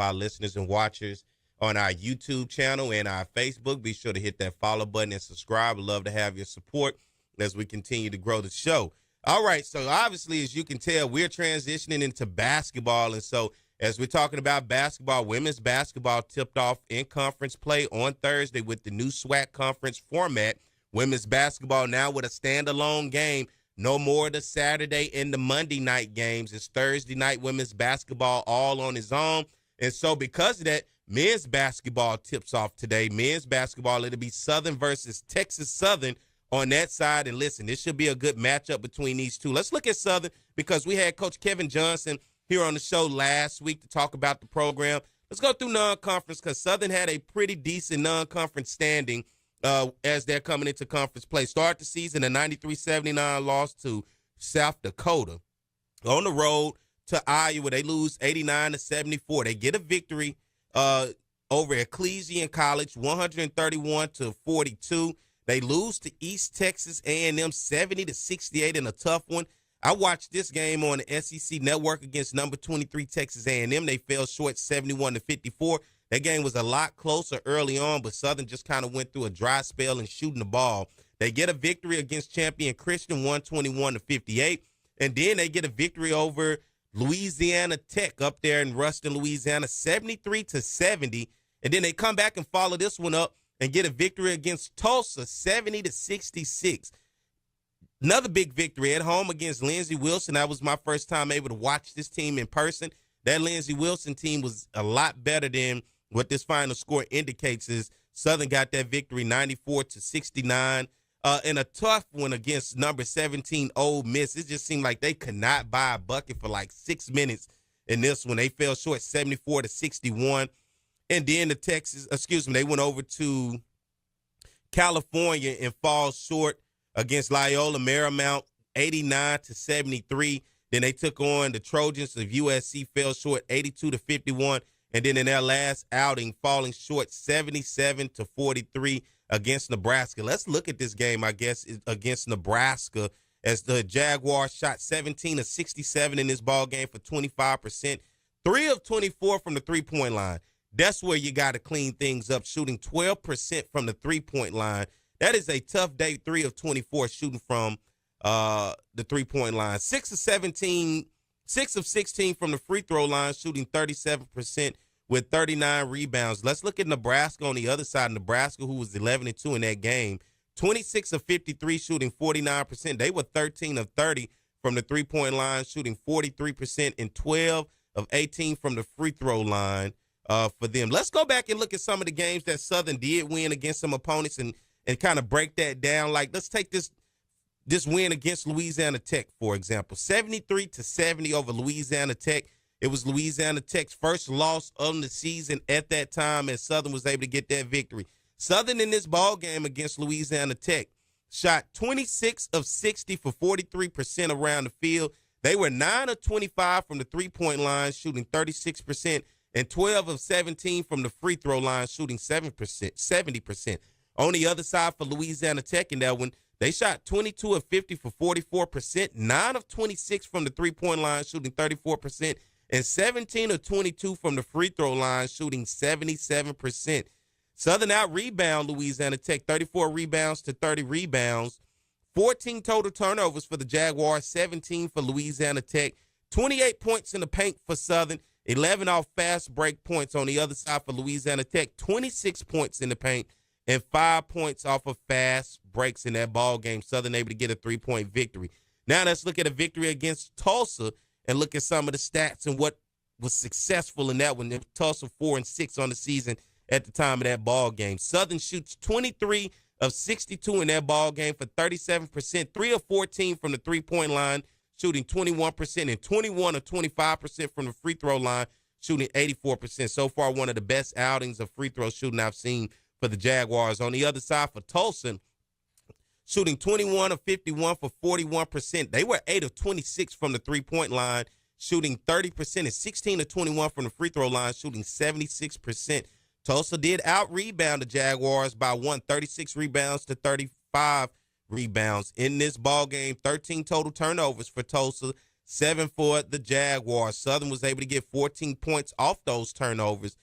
of our listeners and watchers on our YouTube channel and our Facebook. Be sure to hit that follow button and subscribe. We'd love to have your support as we continue to grow the show. All right, so obviously, as you can tell, we're transitioning into basketball. And so as we're talking about basketball, women's basketball tipped off in conference play on Thursday with the new SWAC conference format. Women's basketball now with a standalone game. No more the Saturday and the Monday night games. It's Thursday night women's basketball all on its own. And so because of that, men's basketball tips off today. Men's basketball, it'll be Southern versus Texas Southern on that side. And listen, this should be a good matchup between these two. Let's look at Southern because we had Coach Kevin Johnson here on the show last week to talk about the program. Let's go through non-conference because Southern had a pretty decent non-conference standing as they're coming into conference play. Start the season a 93-79 loss to South Dakota. On the road to Iowa, they lose 89-74. They get a victory over Ecclesian College, 131-42. They lose to East Texas A&M 70-68 in a tough one. I watched this game on the SEC Network against number 23 Texas A&M. They fell short 71-54. That game was a lot closer early on, but Southern just kind of went through a dry spell in shooting the ball. They get a victory against Champion Christian 121-58, and then they get a victory over Louisiana Tech up there in Ruston, Louisiana, 73-70. And then they come back and follow this one up and get a victory against Tulsa, 70-66. Another big victory at home against Lindsey Wilson. That was my first time able to watch this team in person. That Lindsey Wilson team was a lot better than what this final score indicates. Is Southern got that victory 94-69. In a tough one against number 17 Ole Miss. It just seemed like they could not buy a bucket for like 6 minutes in this one. They fell short 74-61. And then they went over to California and fall short against Loyola Marymount 89-73. Then they took on the Trojans of USC, fell short 82-51. And then in their last outing, falling short 77-43 against Nebraska. Let's look at this game, I guess, against Nebraska, as the Jaguars shot 17 of 67 in this ball game for 25%, 3 of 24 from the three-point line. That's where you got to clean things up, shooting 12% from the three-point line. That is a tough day, 3 of 24 shooting from the three-point line. 6 of 16 from the free throw line, shooting 37% with 39 rebounds. Let's look at Nebraska on the other side. Nebraska, who was 11-2 in that game, 26 of 53, shooting 49%. They were 13 of 30 from the three-point line, shooting 43%, and 12 of 18 from the free throw line for them. Let's go back and look at some of the games that Southern did win against some opponents and kind of break that down. Like, let's take this win against Louisiana Tech, for example, 73-70 over Louisiana Tech. It was Louisiana Tech's first loss of the season at that time, and Southern was able to get that victory. Southern in this ball game against Louisiana Tech shot 26 of 60 for 43% around the field. They were 9 of 25 from the three-point line, shooting 36%, and 12 of 17 from the free throw line, shooting 70%. On the other side for Louisiana Tech in that one, they shot 22 of 50 for 44%, 9 of 26 from the three-point line, shooting 34%, and 17 of 22 from the free throw line, shooting 77%. Southern out-rebound Louisiana Tech, 34 rebounds to 30 rebounds. 14 total turnovers for the Jaguars, 17 for Louisiana Tech. 28 points in the paint for Southern, 11 off fast break points on the other side for Louisiana Tech. 26 points in the paint and 5 points off of fast breaks in that ball game. Southern able to get a 3-point victory. Now let's look at a victory against Tulsa and look at some of the stats and what was successful in that one. Tulsa 4-6 on the season at the time of that ball game. Southern shoots 23 of 62 in that ball game for 37%, 3 of 14 from the three-point line, shooting 21%, and 21 of 25% from the free throw line, shooting 84%. So far, one of the best outings of free throw shooting I've seen for the Jaguars. On the other side for Tulsa, shooting 21 of 51 for 41%. They were 8 of 26 from the three-point line, shooting 30%, and 16 of 21 from the free throw line, shooting 76%. Tulsa did out-rebound the Jaguars by 36 rebounds to 35 rebounds in this ball game. 13 total turnovers for Tulsa, 7 for the Jaguars. Southern was able to get 14 points off those turnovers.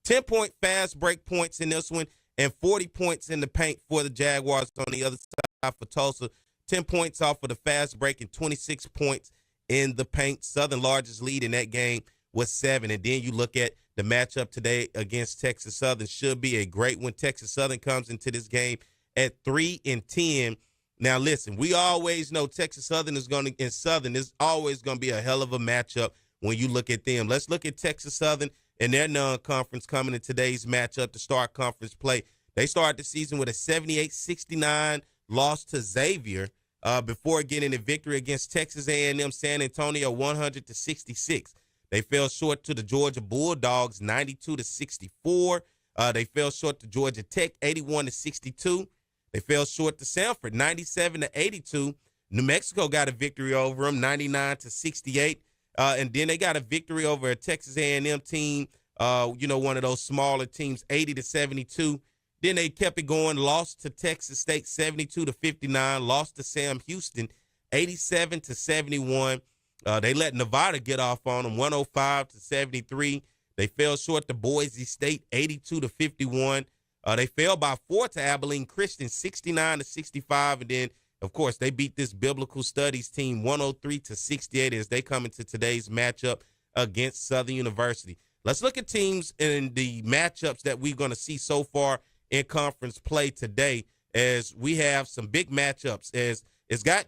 10-point fast break points in this one, and 40 points in the paint for the Jaguars on the other side for Tulsa. 10 points off of the fast break and 26 points in the paint. Southern largest lead in that game was 7. And then you look at the matchup today against Texas Southern. Should be a great one. Texas Southern comes into this game at 3-10. Now, listen, we always know Texas Southern is going to, in Southern, is always going to be a hell of a matchup when you look at them. Let's look at Texas Southern and their non-conference coming in today's matchup to start conference play. They started the season with a 78-69 loss to Xavier before getting a victory against Texas A&M San Antonio 100-66. They fell short to the Georgia Bulldogs 92-64. They fell short to Georgia Tech 81-62. They fell short to Sanford 97-82. New Mexico got a victory over them 99-68. And then they got a victory over a Texas A&M team, one of those smaller teams, 80-72. Then they kept it going, lost to Texas State 72-59, lost to Sam Houston 87-71. They let Nevada get off on them 105-73. They fell short to Boise State 82-51. They fell by 4 to Abilene Christian 69-65. And then, of course, they beat this Biblical Studies team 103-68 as they come into today's matchup against Southern University. Let's look at teams in the matchups that we're going to see so far in conference play today, as we have some big matchups.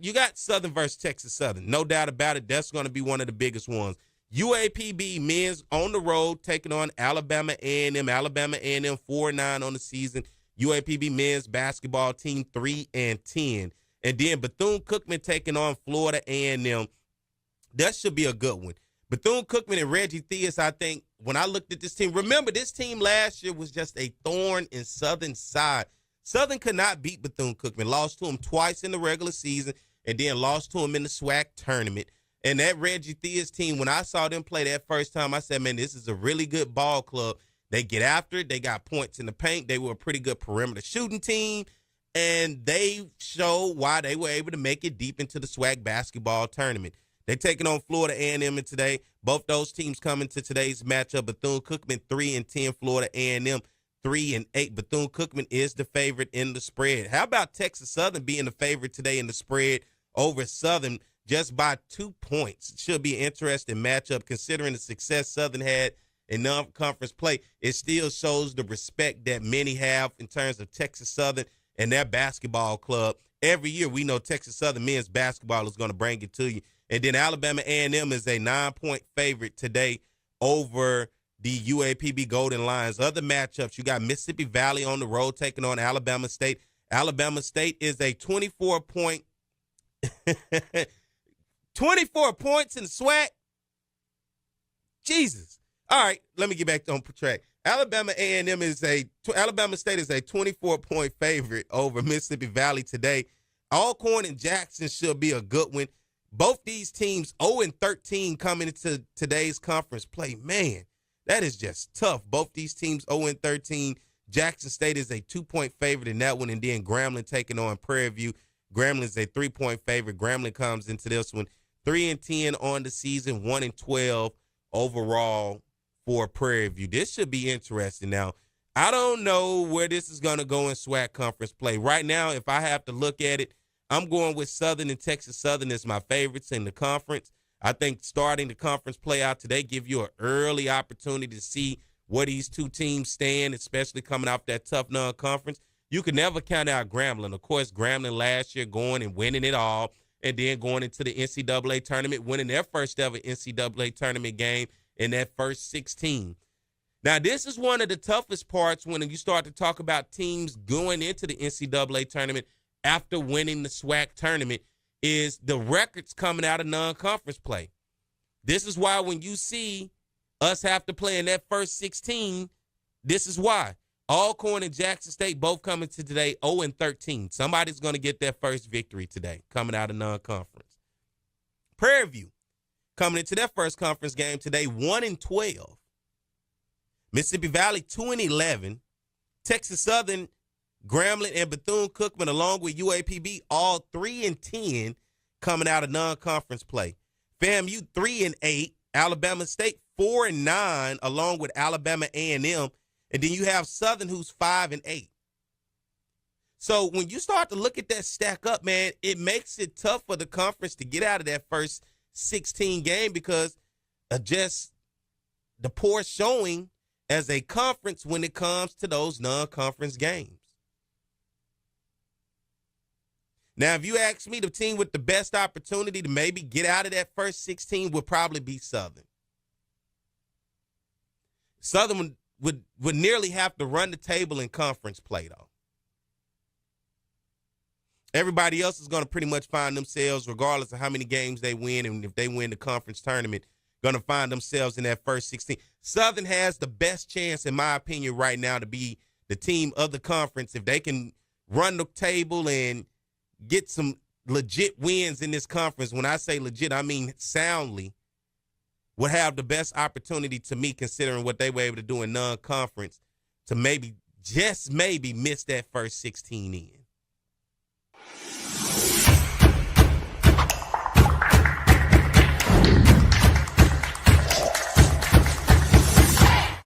You got Southern versus Texas Southern, no doubt about it. That's going to be one of the biggest ones. UAPB men's on the road taking on Alabama A&M. Alabama A&M 4-9 on the season. UAPB men's basketball team 3-10. And then Bethune-Cookman taking on Florida A&M. That should be a good one. Bethune-Cookman and Reggie Theus, I think, when I looked at this team, remember this team last year was just a thorn in Southern's side. Southern could not beat Bethune-Cookman, lost to him twice in the regular season, and then lost to him in the SWAC tournament. And that Reggie Theus team, when I saw them play that first time, I said, man, this is a really good ball club. They get after it. They got points in the paint. They were a pretty good perimeter shooting team, and they showed why they were able to make it deep into the SWAC basketball tournament. They're taking on Florida A&M today. Both those teams coming to today's matchup. Bethune-Cookman 3-10, Florida A&M 3-8. Bethune-Cookman is the favorite in the spread. How about Texas Southern being the favorite today in the spread over Southern just by 2 points? It should be an interesting matchup considering the success Southern had in non-conference play. It still shows the respect that many have in terms of Texas Southern and their basketball club. Every year we know Texas Southern men's basketball is going to bring it to you. And then Alabama A&M is a 9-point favorite today over the UAPB Golden Lions. Other matchups, you got Mississippi Valley on the road taking on Alabama State. Alabama State is a 24 points in the SWAC. Jesus. All right, let me get back on track. Alabama State is a 24-point favorite over Mississippi Valley today. Alcorn and Jackson should be a good one. Both these teams 0-13 coming into today's conference play. Man, that is just tough. Both these teams 0-13. Jackson State is a 2-point favorite in that one, and then Grambling taking on Prairie View. Grambling is a 3-point favorite. Grambling comes into this one 3-10 on the season, 1-12 overall for Prairie View. This should be interesting. Now, I don't know where this is going to go in SWAC conference play. Right now, if I have to look at it, I'm going with Southern and Texas Southern as my favorites in the conference. I think starting the conference play out today give you an early opportunity to see where these two teams stand, especially coming off that tough non-conference. You can never count out Grambling. Of course, Grambling last year going and winning it all, and then going into the NCAA tournament, winning their first ever NCAA tournament game in that first 16. Now, this is one of the toughest parts when you start to talk about teams going into the NCAA tournament after winning the SWAC tournament, is the records coming out of non-conference play. This is why when you see us have to play in that first 16, this is why. Alcorn and Jackson State both coming to today 0-13. Somebody's going to get their first victory today coming out of non-conference. Prairie View coming into their first conference game today 1-12. Mississippi Valley 2-11. Texas Southern, Grambling, and Bethune-Cookman, along with UAPB, all 3-10 coming out of non-conference play. FAMU 3-8, Alabama State 4-9, along with Alabama A&M, and then you have Southern who's 5-8. So when you start to look at that stack up, man, it makes it tough for the conference to get out of that first 16 game because of just the poor showing as a conference when it comes to those non-conference games. Now, if you ask me, the team with the best opportunity to maybe get out of that first 16 would probably be Southern. Southern would nearly have to run the table in conference play, though. Everybody else is going to pretty much find themselves, regardless of how many games they win, and if they win the conference tournament, going to find themselves in that first 16. Southern has the best chance, in my opinion, right now to be the team of the conference. If they can run the table and get some legit wins in this conference, when I say legit, I mean soundly, would have the best opportunity to me, considering what they were able to do in non-conference, to maybe, just maybe, miss that first 16 in.